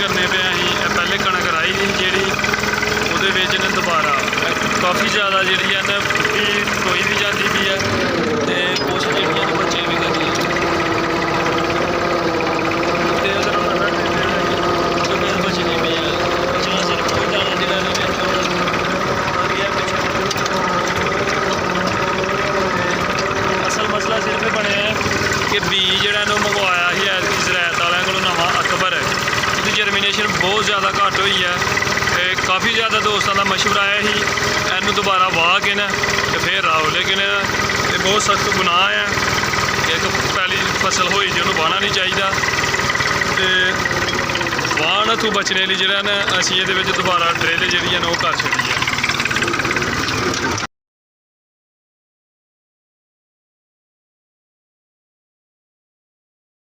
करने पे अं पहले कणक राई थी जी वो दोबारा काफ़ी ज़्यादा जी बुढ़ी कोई भी जाती भी है तो कुछ जी बच्चे भी करनी बचनी भी है बचना सिर्फ कोई दाना जो असल मसला सिर्फ बनया है कि बीज जोड़ा मंगवाया ही ऐसी ज़रायत वालों को नवा अकबर है उसकी जर्मीनेशन बहुत ज़्यादा घट हुई है काफ़ी ज़्यादा दोस्तों का मशवरा आया ही इनू दोबारा वाह के न फिर राओ लेकिन ये बहुत सख्त गुनाह है एक पहली फसल होई जी उन्होंने वाहना नहीं चाहिए तो वाहन तो बचने लिए जो असी ये दोबारा ड्रिल जी कर छड़ी है।